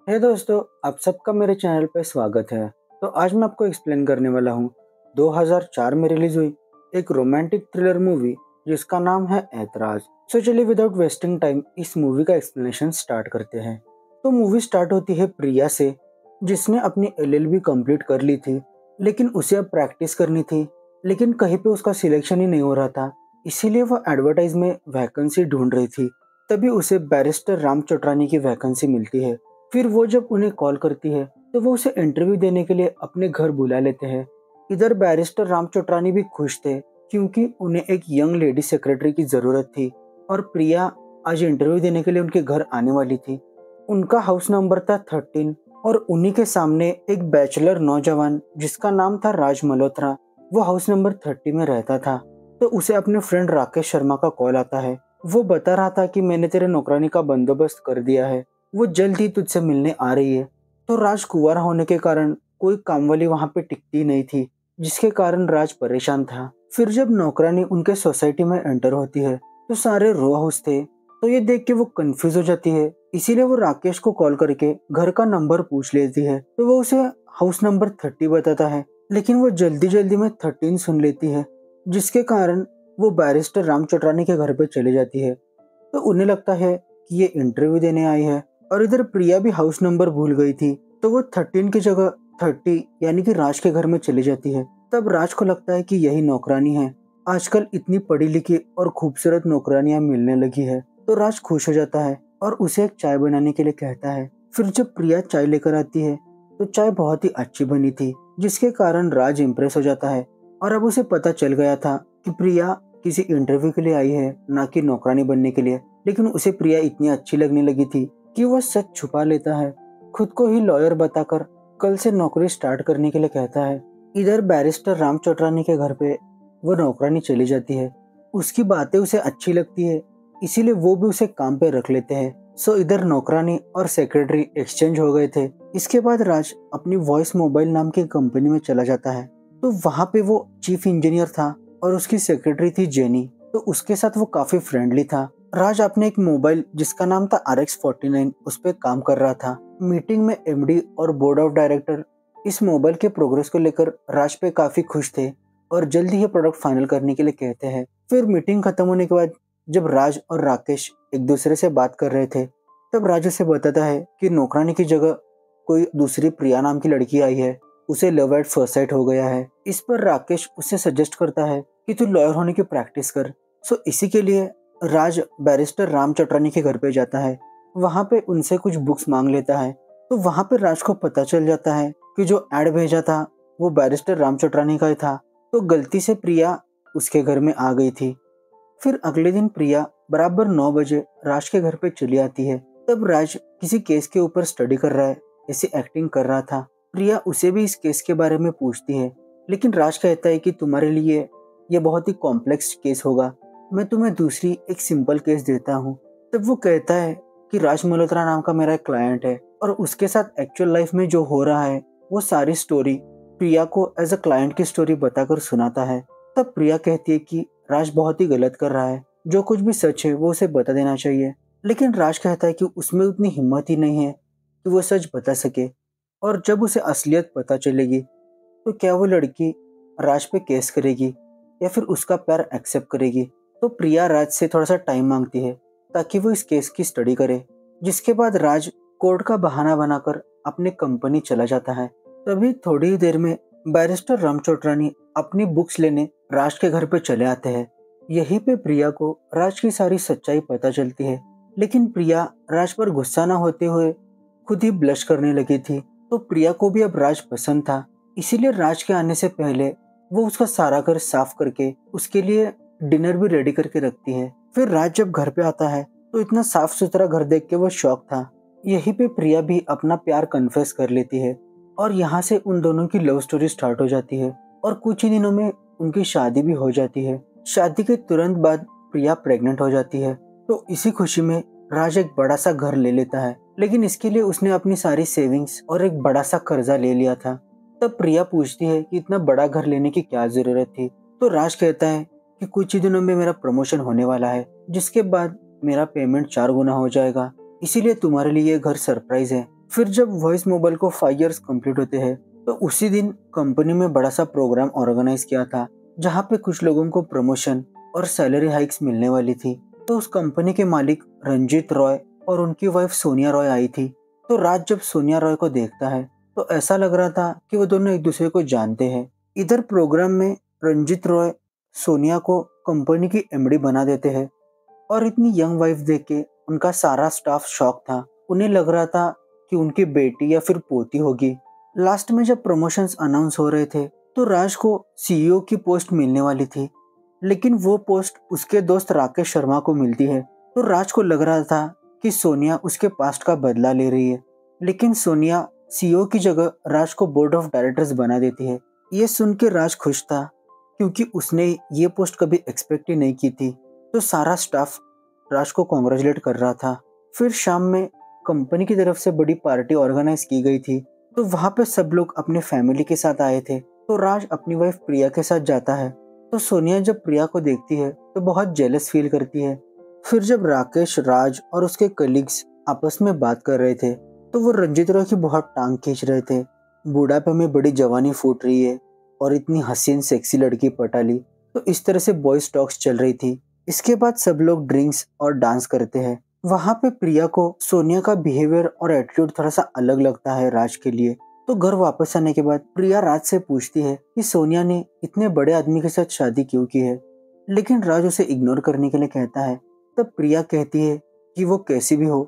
हे दोस्तों, आप सबका मेरे चैनल पे स्वागत है। तो आज मैं आपको एक्सप्लेन करने वाला हूँ 2004 में रिलीज हुई एक रोमांटिक थ्रिलर मूवी जिसका नाम है ऐतराज। सो चलिए विदाउट वेस्टिंग टाइम इस मूवी का एक्सप्लेनेशन स्टार्ट करते हैं। तो मूवी स्टार्ट होती है प्रिया से, जिसने अपनी एलएलबी कंप्लीट कर ली थी, लेकिन उसे अब प्रैक्टिस करनी थी। लेकिन कहीं पे उसका सिलेक्शन ही नहीं हो रहा था, इसीलिए वो एडवर्टाइज में वैकेंसी ढूंढ रही थी। तभी उसे बैरिस्टर राम चोटरानी की वैकेंसी मिलती है। फिर वो जब उन्हें कॉल करती है तो वो उसे इंटरव्यू देने के लिए अपने घर बुला लेते हैं। इधर बैरिस्टर राम चोटरानी भी खुश थे, क्योंकि उन्हें एक यंग लेडी सेक्रेटरी की जरूरत थी और प्रिया आज इंटरव्यू देने के लिए उनके घर आने वाली थी। उनका हाउस नंबर था 13 और उन्हीं के सामने एक बैचलर नौजवान जिसका नाम था राज मल्होत्रा, वो हाउस नंबर 30 में रहता था। तो उसे अपने फ्रेंड राकेश शर्मा का कॉल आता है। वो बता रहा था कि मैंने तेरे नौकरानी का बंदोबस्त कर दिया है, वो जल्द ही तुझसे मिलने आ रही है। तो राज कुंवारा होने के कारण कोई कामवाली वहां पे टिकती नहीं थी, जिसके कारण राज परेशान था। फिर जब नौकरानी उनके सोसाइटी में एंटर होती है तो सारे रो हाउस थे। तो ये देख के वो कंफ्यूज हो जाती है, इसीलिए वो राकेश को कॉल करके घर का नंबर पूछ लेती है। तो वो उसे हाउस नंबर 30 बताता है, लेकिन वो जल्दी जल्दी में 13 सुन लेती है, जिसके कारण वो बैरिस्टर राम चोटरानी के घर पे चली जाती है। तो उन्हें लगता है कि ये इंटरव्यू देने आई है। और इधर प्रिया भी हाउस नंबर भूल गई थी, तो वो 13 की जगह 30 यानी कि राज के घर में चली जाती है। तब राज को लगता है कि यही नौकरानी है। आजकल इतनी पढ़ी लिखी और खूबसूरत नौकरानियां मिलने लगी है। तो राज खुश हो जाता है और उसे एक चाय बनाने के लिए कहता है। फिर जब प्रिया चाय लेकर आती है तो चाय बहुत ही अच्छी बनी थी, जिसके कारण राज इम्प्रेस हो जाता है। और अब उसे पता चल गया था कि प्रिया किसी इंटरव्यू के लिए आई है, ना कि नौकरानी बनने के लिए। लेकिन उसे प्रिया इतनी अच्छी लगने लगी थी कि वह सच छुपा लेता है, खुद को ही लॉयर बताकर कल से नौकरी स्टार्ट करने के लिए कहता है। इधर बैरिस्टर राम चोटरानी के घर पे वो नौकरानी चली जाती है। उसकी बातें उसे अच्छी लगती है, इसीलिए वो भी उसे काम पे रख लेते हैं। सो इधर नौकरानी और सेक्रेटरी एक्सचेंज हो गए थे। इसके बाद राज अपनी वॉइस मोबाइल नाम की कंपनी में चला जाता है। तो वहां पे वो चीफ इंजीनियर था और उसकी सेक्रेटरी थी जेनी। तो उसके साथ वो काफी फ्रेंडली था। राज अपने एक मोबाइल जिसका नाम था RX49 उस पर काम कर रहा था। मीटिंग में एमडी और बोर्ड ऑफ डायरेक्टर इस मोबाइल के प्रोग्रेस को लेकर राज पे काफी खुश थे और जल्दी ही प्रोडक्ट फाइनल करने के लिए कहते हैं। फिर मीटिंग खत्म होने के बाद जब राज और राकेश एक दूसरे से बात कर रहे थे, तब राज उसे बताता है कि नौकरानी की जगह कोई दूसरी प्रिया नाम की लड़की आई है, उसे लव एट फर्स्ट साइट हो गया है। इस पर राकेश उसे सजेस्ट करता है कि तू लॉयर होने की प्रैक्टिस कर। सो इसी के लिए राज बैरिस्टर राम चोटरानी के घर पे जाता है। वहां पे उनसे कुछ बुक्स मांग लेता है। तो वहां पे राज को पता चल जाता है कि जो एड भेजा था वो बैरिस्टर राम चोटरानी का ही था। तो गलती से प्रिया उसके घर में आ गई थी। फिर अगले दिन प्रिया बराबर 9 बजे राज के घर पे चली आती है। तब राज किसी केस के ऊपर स्टडी कर रहा है, ऐसी एक्टिंग कर रहा था। प्रिया उसे भी इस केस के बारे में पूछती है, लेकिन राज कहता है कि तुम्हारे लिए ये बहुत ही कॉम्प्लेक्स केस होगा, मैं तुम्हें दूसरी एक सिंपल केस देता हूँ। तब वो कहता है कि राज मल्होत्रा नाम का मेरा एक क्लाइंट है और उसके साथ एक्चुअल लाइफ में जो हो रहा है वो सारी स्टोरी प्रिया को एज अ क्लाइंट की स्टोरी बताकर सुनाता है। तब प्रिया कहती है कि राज बहुत ही गलत कर रहा है, जो कुछ भी सच है वो उसे बता देना चाहिए। लेकिन राज कहता है कि उसमें उतनी हिम्मत ही नहीं है कि वो सच बता सके, और जब उसे असलियत पता चलेगी तो क्या वो लड़की राज पे केस करेगी या फिर उसका प्यार एक्सेप्ट करेगी। तो प्रिया राज से थोड़ा सा टाइम मांगती है ताकि वो इस केस की स्टडी करे, जिसके बाद राज कोर्ट का बहाना बनाकर अपनी कंपनी चला जाता है। तभी थोड़ी ही देर में बैरिस्टर राम चोटरानी अपनी बुक्स लेने राज के घर पे चले आते हैं। यहीं पे प्रिया को राज की सारी सच्चाई पता चलती है, लेकिन प्रिया राज पर गुस्सा न होते हुए खुद ही ब्लश करने लगी थी। तो प्रिया को भी अब राज पसंद था, इसीलिए राज के आने से पहले वो उसका सारा घर साफ करके उसके लिए डिनर भी रेडी करके रखती है। फिर राज जब घर पे आता है तो इतना साफ सुथरा घर देख के वो शॉक था। यहीं पे प्रिया भी अपना प्यार कन्फेस कर लेती है और यहाँ से उन दोनों की लव स्टोरी स्टार्ट हो जाती है और कुछ ही दिनों में उनकी शादी भी हो जाती है। शादी के तुरंत बाद प्रिया प्रेग्नेंट हो जाती है। तो इसी खुशी में राज एक बड़ा सा घर ले लेता है, लेकिन इसके लिए उसने अपनी सारी सेविंग्स और एक बड़ा सा कर्जा ले लिया था। तब प्रिया पूछती है कि इतना बड़ा घर लेने की क्या जरूरत थी। तो राज कहता है कि कुछ ही दिनों में मेरा प्रमोशन होने वाला है, जिसके बाद मेरा पेमेंट 4 गुना हो जाएगा, इसीलिए तुम्हारे लिए ये घर सरप्राइज है। फिर जब वॉइस मोबाइल को 5 इयर्स कंप्लीट होते हैं तो उसी दिन कंपनी में बड़ा सा प्रोग्राम ऑर्गेनाइज किया था, जहाँ पे कुछ लोगों को प्रमोशन और सैलरी हाइक्स मिलने वाली थी। तो उस कंपनी के मालिक रंजीत रॉय और उनकी वाइफ सोनिया रॉय आई थी। तो राज जब सोनिया रॉय को देखता है तो ऐसा लग रहा था कि वो दोनों एक दूसरे को जानते हैं। इधर प्रोग्राम में रंजीत रॉय सोनिया को कंपनी की एमडी बना देते हैं और इतनी यंग वाइफ देख के उनका सारा स्टाफ शॉक था। उन्हें लग रहा था कि उनकी बेटी या फिर पोती होगी। लास्ट में जब प्रमोशंस अनाउंस हो रहे थे तो राज को सीईओ की पोस्ट मिलने वाली थी, लेकिन वो पोस्ट उसके दोस्त राकेश शर्मा को मिलती है। तो राज को लग रहा था कि सोनिया उसके पास्ट का बदला ले रही है, लेकिन सोनिया सीईओ की जगह राज को बोर्ड ऑफ डायरेक्टर्स बना देती है। ये सुन के राज खुश था, क्योंकि उसने ये पोस्ट कभी एक्सपेक्ट ही नहीं की थी। तो सारा स्टाफ राज को कॉन्ग्रेचुलेट कर रहा था। फिर शाम में कंपनी की तरफ से बड़ी पार्टी ऑर्गेनाइज की गई थी, तो वहाँ पे सब लोग अपने फैमिली के साथ आए थे। तो राज अपनी वाइफ प्रिया के साथ जाता है। तो सोनिया जब प्रिया को देखती है तो बहुत जेलस फील करती है। फिर जब राकेश, राज और उसके कलीग्स आपस में बात कर रहे थे तो वो रंजीत रॉय की बहुत टांग खींच रहे थे। बुढ़ापे में बड़ी जवानी फूट रही है और इतनी हसीन सेक्सी लड़की पटाली। तो इस तरह से बॉयज टॉक्स चल रही थी। इसके बाद सब लोग ड्रिंक्स और डांस करते हैं। वहाँ पे प्रिया को सोनिया का बिहेवियर और एटीट्यूड थोड़ा सा अलग लगता है राज के लिए। तो घर वापस आने के बाद प्रिया राज से पूछती है कि सोनिया ने इतने बड़े आदमी के साथ शादी क्यों की है, लेकिन राज उसे इग्नोर करने के लिए कहता है। तब प्रिया कहती है कि वो कैसी भी हो,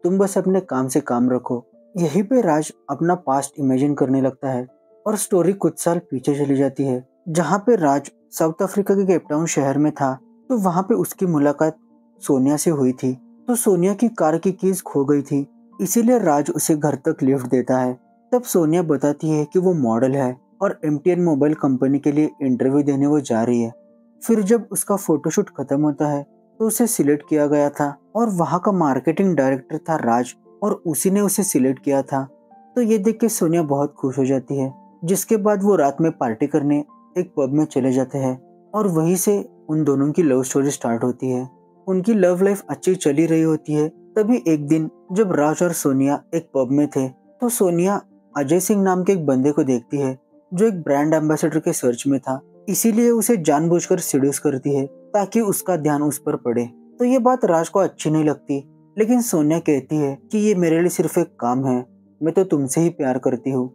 तुम बस अपने काम से काम रखो। यहीं पे राज अपना पास्ट इमेजिन करने लगता है और स्टोरी कुछ साल पीछे चली जाती है, जहाँ पे राज साउथ अफ्रीका के केपटाउन शहर में था। तो वहाँ पे उसकी मुलाकात सोनिया से हुई थी। तो सोनिया की कार की कीज खो गई थी, इसीलिए राज उसे घर तक लिफ्ट देता है। तब सोनिया बताती है कि वो मॉडल है और एमटीएन मोबाइल कंपनी के लिए इंटरव्यू देने वो जा रही है। फिर जब उसका फोटोशूट खत्म होता है तो उसे सिलेक्ट किया गया था और वहाँ का मार्केटिंग डायरेक्टर था राज, और उसी ने उसे सिलेक्ट किया था। तो ये देख के सोनिया बहुत खुश हो जाती है, जिसके बाद वो रात में पार्टी करने एक पब में चले जाते हैं और वहीं से उन दोनों की लव स्टोरी स्टार्ट होती है। उनकी लव लाइफ अच्छी चली रही होती है। तभी एक दिन जब राज और सोनिया एक पब में थे तो सोनिया अजय सिंह नाम के एक बंदे को देखती है जो एक ब्रांड एम्बेसडर के सर्च में था, इसीलिए उसे जानबूझकर सीड्यूस करती है ताकि उसका ध्यान उस पर पड़े। तो ये बात राज को अच्छी नहीं लगती, लेकिन सोनिया कहती है कि ये मेरे लिए सिर्फ एक काम है, मैं तो तुमसे ही प्यार करती हूँ।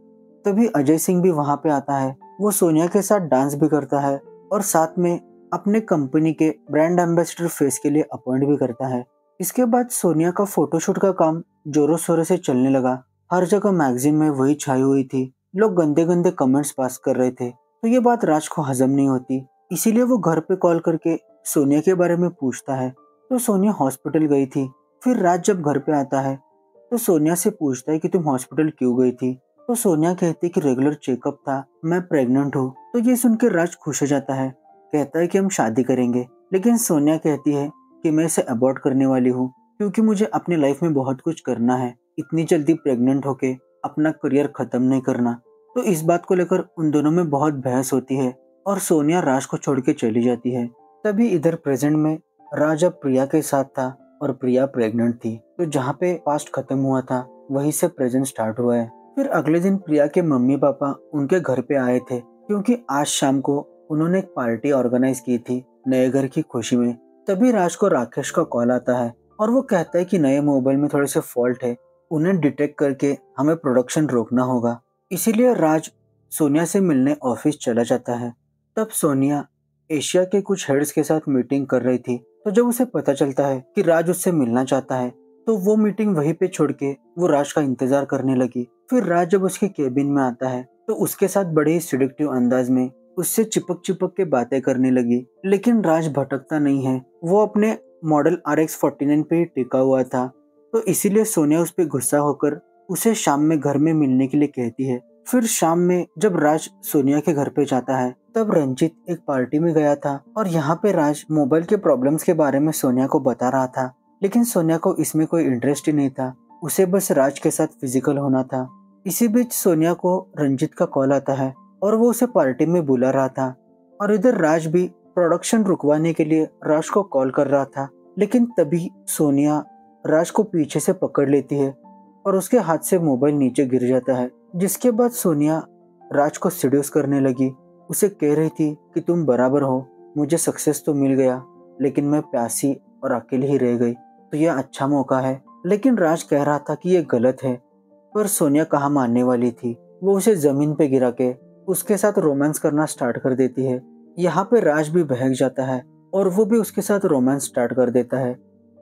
तभी अजय सिंह भी वहाँ पे आता है। वो सोनिया के साथ डांस भी करता है और साथ में अपने कंपनी के ब्रांड एम्बेसडर फेस के लिए अपॉइंट भी करता है। इसके बाद सोनिया का फोटोशूट का काम जोरों शोरों से चलने लगा। हर जगह मैगजीन में वही छाई हुई थी, लोग गंदे गंदे कमेंट्स पास कर रहे थे। तो ये बात राज को हजम नहीं होती, इसीलिए वो घर पे कॉल करके सोनिया के बारे में पूछता है। तो सोनिया हॉस्पिटल गई थी। फिर राज जब घर पे आता है तो सोनिया से पूछता है कि तुम हॉस्पिटल क्यों गई थी। तो सोनिया कहती है कि रेगुलर चेकअप था, मैं प्रेग्नेंट हूँ। तो ये सुनकर राज खुश हो जाता है, कहता है कि हम शादी करेंगे। लेकिन सोनिया कहती है कि मैं इसे अबॉर्ट करने वाली हूँ, क्योंकि मुझे अपनी लाइफ में बहुत कुछ करना है, इतनी जल्दी प्रेग्नेंट होके अपना करियर खत्म नहीं करना। तो इस बात को लेकर उन दोनों में बहुत बहस होती है और सोनिया राज को छोड़ के चली जाती है। तभी इधर प्रेजेंट में राज अब प्रिया के साथ था और प्रिया प्रेग्नेंट थी। तो जहाँ पे पास्ट खत्म हुआ था वहीं से प्रेजेंट स्टार्ट हुआ है। फिर अगले दिन प्रिया के मम्मी पापा उनके घर पे आए थे, क्योंकि आज शाम को उन्होंने एक पार्टी ऑर्गेनाइज की थी नए घर की खुशी में। तभी राज को राकेश का कॉल आता है और वो कहता है कि नए मोबाइल में थोड़े से फॉल्ट है, उन्हें डिटेक्ट करके हमें प्रोडक्शन रोकना होगा। इसीलिए राज सोनिया से मिलने ऑफिस चला जाता है। तब सोनिया एशिया के कुछ हेड्स के साथ मीटिंग कर रही थी। तो जब उसे पता चलता है कि राज उससे मिलना चाहता है तो वो मीटिंग वहीं पे छोड़ के वो राज का इंतजार करने लगी। फिर राज जब उसके केबिन में आता है तो उसके साथ बड़े ही सिडक्टिव अंदाज में उससे चिपक चिपक के बातें करने लगी। लेकिन राज भटकता नहीं है, वो अपने मॉडल RX-49 पे ही टिका हुआ था। तो इसीलिए सोनिया उस पर गुस्सा होकर उसे शाम में घर में मिलने के लिए कहती है। फिर शाम में जब राज सोनिया के घर पे जाता है तब रंजीत एक पार्टी में गया था और यहाँ पे राज मोबाइल के प्रॉब्लम्स के बारे में सोनिया को बता रहा था, लेकिन सोनिया को इसमें कोई इंटरेस्ट ही नहीं था, उसे बस राज के साथ फिजिकल होना था। इसी बीच सोनिया को रंजीत का कॉल आता है और वो उसे पार्टी में बुला रहा था और इधर राज भी प्रोडक्शन रुकवाने के लिए राज को कॉल कर रहा था। लेकिन तभी सोनिया राज को पीछे से पकड़ लेती है और उसके हाथ से मोबाइल नीचे गिर जाता है। जिसके बाद सोनिया राज को सीड्यूस करने लगी। उसे कह रही थी कि तुम बराबर हो, मुझे सक्सेस तो मिल गया लेकिन मैं प्यासी और अकेली ही रह गई, तो यह अच्छा मौका है। लेकिन राज कह रहा था कि यह गलत है, पर सोनिया कहाँ मानने वाली थी। वो उसे जमीन पे गिरा के उसके साथ रोमांस करना स्टार्ट कर देती है। यहाँ पे राज भी बहक जाता है और वो भी उसके साथ रोमांस स्टार्ट कर देता है।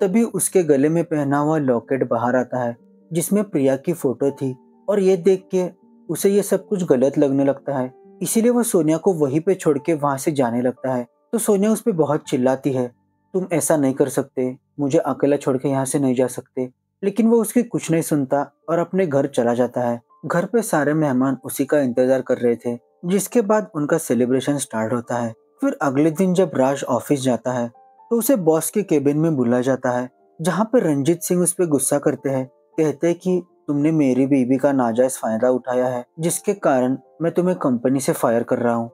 तभी उसके गले में पहना हुआ लॉकेट बाहर आता है जिसमें प्रिया की फोटो थी, और ये देख के उसे ये सब कुछ गलत लगने लगता है। इसीलिए वो सोनिया को वहीं पे छोड़ के वहां से जाने लगता है। तो सोनिया उस पर बहुत चिल्लाती है, तुम ऐसा नहीं कर सकते, मुझे अकेला छोड़ के यहाँ से नहीं जा सकते। लेकिन वो उसकी कुछ नहीं सुनता और अपने घर चला जाता है। घर पे सारे मेहमान उसी का इंतजार कर रहे थे, जिसके बाद उनका सेलिब्रेशन स्टार्ट होता है। फिर अगले दिन जब राज ऑफिस जाता है तो उसे बॉस के केबिन में बुलाया जाता है, जहाँ पे रंजीत सिंह उस पर गुस्सा करते हैं। कहते हैं कि तुमने मेरी बीवी का नाजायज फायदा उठाया है, जिसके कारण मैं तुम्हें कंपनी से फायर कर रहा हूँ।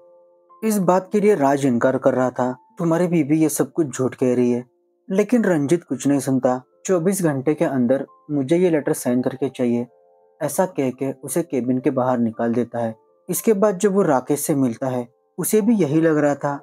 इस बात के लिए राज इनकार कर रहा था, तुम्हारी बीवी ये सब कुछ झूठ कह रही है। लेकिन रंजीत कुछ नहीं सुनता। 24 घंटे के अंदर मुझे ये लेटर साइन करके चाहिए, ऐसा कह के उसे केबिन के बाहर निकाल देता है। इसके बाद जब वो राकेश से मिलता है, उसे भी यही लग रहा था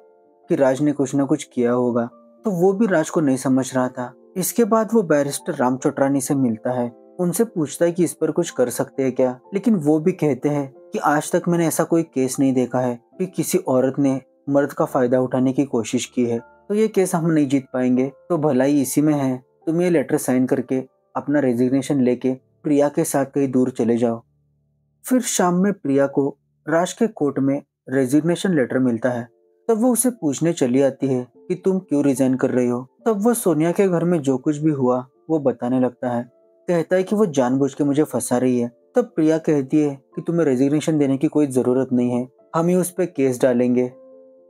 कि राज ने कुछ न कुछ किया होगा, तो वो भी राज को नहीं समझ रहा था। इसके बाद वो बैरिस्टर राम चोटरानी से मिलता है, उनसे पूछता है कि इस पर कुछ कर सकते हैं क्या। लेकिन वो भी कहते हैं कि आज तक मैंने ऐसा कोई केस नहीं देखा है कि किसी औरत ने मर्द का फायदा उठाने की कोशिश की है, तो ये केस हम नहीं जीत पाएंगे, तो भलाई इसी में है। तुम ये लेटर साइन करके अपना रेजिग्नेशन लेके प्रिया के साथ कहीं दूर चले जाओ। फिर शाम में प्रिया को राज के कोर्ट में रेजिग्नेशन लेटर मिलता है। तब वो उसे पूछने चली आती है कि तुम क्यों रिजाइन कर रही हो। तब वो सोनिया के घर में जो कुछ भी हुआ वो बताने लगता है। कहता है कि वो जानबूझ के मुझे फंसा रही है। तब प्रिया कहती है कि तुम्हें रेजिग्नेशन देने की कोई जरूरत नहीं है, हम ही उस पर केस डालेंगे।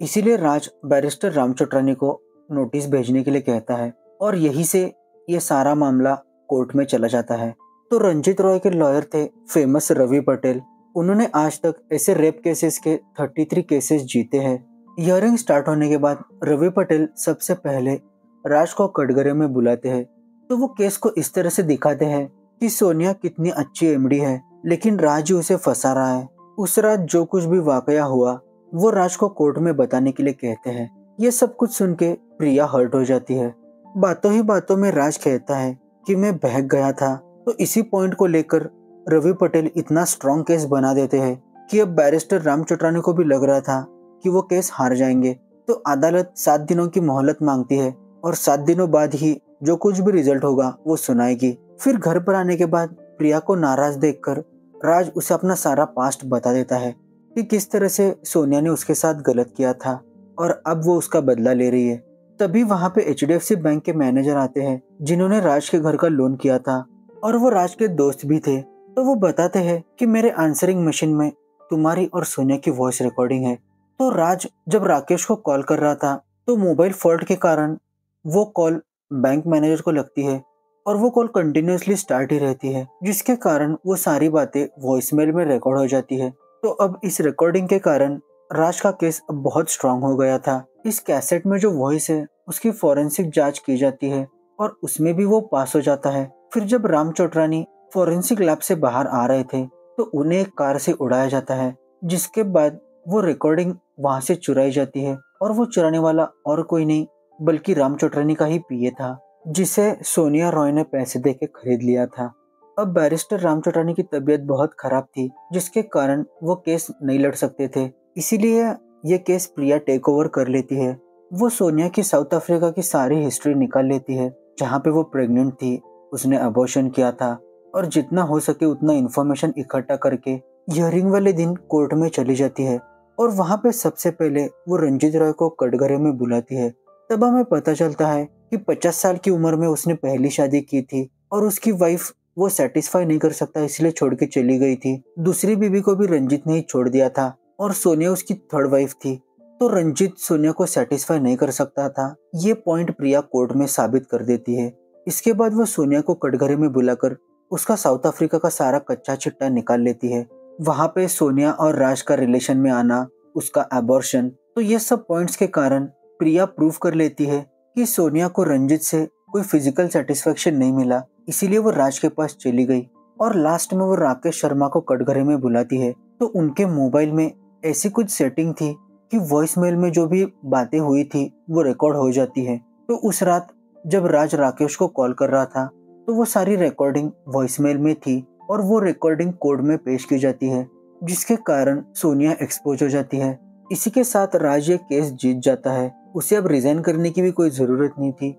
इसीलिए राज बैरिस्टर राम चोटरानी को नोटिस भेजने के लिए कहता है, और यहीं से ये सारा मामला कोर्ट में चला जाता है। तो रंजीत रॉय के लॉयर थे फेमस रवि पटेल। उन्होंने आज तक ऐसे रेप केसेस के 33 केसेस जीते हैं। हियरिंग स्टार्ट होने के बाद रवि पटेल सबसे पहले राज को कटघरे में बुलाते हैं। तो वो केस को इस तरह से दिखाते हैं कि सोनिया कितनी अच्छी एमडी है, लेकिन राज ही उसे फंसा रहा है। उस रात जो कुछ भी वाकया हुआ वो राज को कोर्ट में बताने के लिए कहते हैं। ये सब कुछ सुन के प्रिया हर्ट हो जाती है। बातों ही बातों में राज कहता है कि मैं बहक गया था। तो इसी पॉइंट को लेकर रवि पटेल इतना स्ट्रॉन्ग केस बना देते हैं कि अब बैरिस्टर राम चोटरानी को भी लग रहा था कि वो केस हार जाएंगे। तो अदालत 7 दिनों की मोहलत मांगती है और 7 दिनों बाद ही जो कुछ भी रिजल्ट होगा वो सुनाएगी। फिर घर पर आने के बाद प्रिया को नाराज देखकर राज उसे अपना सारा पास्ट बता देता है कि किस तरह से सोनिया ने उसके साथ गलत किया था और अब वो उसका बदला ले रही है। तभी वहाँ पे HDFC बैंक के मैनेजर आते हैं जिन्होंने राज के घर का लोन किया था, और वो राज के दोस्त भी थे। तो वो बताते हैं कि मेरे आंसरिंग मशीन में तुम्हारी और सोनिया की वॉइस रिकॉर्डिंग है। तो राज जब राकेश को कॉल कर रहा था तो मोबाइल फॉल्ट के कारण वो कॉल बैंक मैनेजर को लगती है और वो कॉल कंटिन्यूअसली स्टार्ट ही रहती है, जिसके कारण वो सारी बातें वॉइसमेल में रिकॉर्ड हो जाती है। तो अब इस रिकॉर्डिंग के कारण राज का केस अब बहुत स्ट्रांग हो गया था। इस कैसेट में जो वॉइस है उसकी फॉरेंसिक जांच की जाती है और उसमें भी वो पास हो जाता है। फिर जब राम चोटरानी फॉरेंसिक लैब से बाहर आ रहे थे तो उन्हें एक कार से उड़ाया जाता है, जिसके बाद वो रिकॉर्डिंग वहां से चुराई जाती है और वो चुराने वाला और कोई नहीं बल्कि राम चोटरानी का ही पीए था, जिसे सोनिया रॉय ने पैसे देके खरीद लिया था। अब बैरिस्टर राम चोटरानी की तबीयत बहुत खराब थी, जिसके कारण वो केस नहीं लड़ सकते थे। इसीलिए ये केस प्रिया टेक ओवर कर लेती है। वो सोनिया की साउथ अफ्रीका की सारी हिस्ट्री निकाल लेती है, जहाँ पे वो प्रेग्नेंट थी, उसने अबॉर्शन किया था, और जितना हो सके उतना इन्फॉर्मेशन इकट्ठा करके हियरिंग वाले दिन कोर्ट में चली जाती है। और वहाँ पे सबसे पहले वो रंजीत रॉय को कटघरे में बुलाती है। तब हमें पता चलता है कि 50 साल की उम्र में उसने पहली शादी की थी और उसकी वाइफ वो सेटिस्फाई नहीं कर सकता इसलिए छोड़ के चली गई थी। दूसरी बीवी को भी रंजीत ने ही छोड़ दिया था और सोनिया उसकी थर्ड वाइफ थी। तो रंजीत सोनिया को सेटिस्फाई नहीं कर सकता था, ये पॉइंट प्रिया कोर्ट में साबित कर देती है। इसके बाद वो सोनिया को कटघरे में बुलाकर उसका साउथ अफ्रीका का सारा कच्चा चिट्टा निकाल लेती है। वहाँ पे सोनिया और राज का रिलेशन में आना, उसका अबॉर्शन, तो ये सब पॉइंट्स के कारण प्रिया प्रूव कर लेती है कि सोनिया को रंजीत से कोई फिजिकल सेटिस्फेक्शन नहीं मिला, इसीलिए वो राज के पास चली गई। और लास्ट में वो राकेश शर्मा को कटघरे में बुलाती है तो उनके मोबाइल में ऐसी कुछ सेटिंग थी कि वॉइस मेल में जो भी बातें हुई थी वो रिकॉर्ड हो जाती है। तो उस रात जब राज राकेश को कॉल कर रहा था तो वो सारी रिकॉर्डिंग वॉइस मेल में थी और वो रिकॉर्डिंग कोर्ट में पेश की जाती है, जिसके कारण सोनिया एक्सपोज हो जाती है। इसी के साथ राज ये केस जीत जाता है। उसे अब रिजाइन करने की भी कोई जरूरत नहीं थी,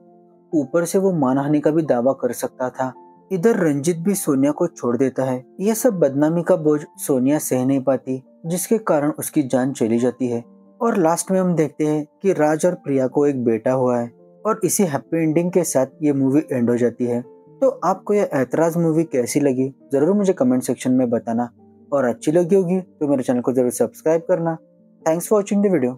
ऊपर से वो मानहानि का भी दावा कर सकता था। इधर रंजित भी सोनिया को छोड़ देता है। यह सब बदनामी का बोझ सोनिया सह नहीं पाती, जिसके कारण उसकी जान चली जाती है। और लास्ट में हम देखते हैं कि राज और प्रिया को एक बेटा हुआ है और इसी हैप्पी एंडिंग के साथ ये मूवी एंड हो जाती है। तो आपको यह ऐतराज मूवी कैसी लगी जरूर मुझे कमेंट सेक्शन में बताना, और अच्छी लगी होगी तो मेरे चैनल को जरूर सब्सक्राइब करना। Thanks for watching the video.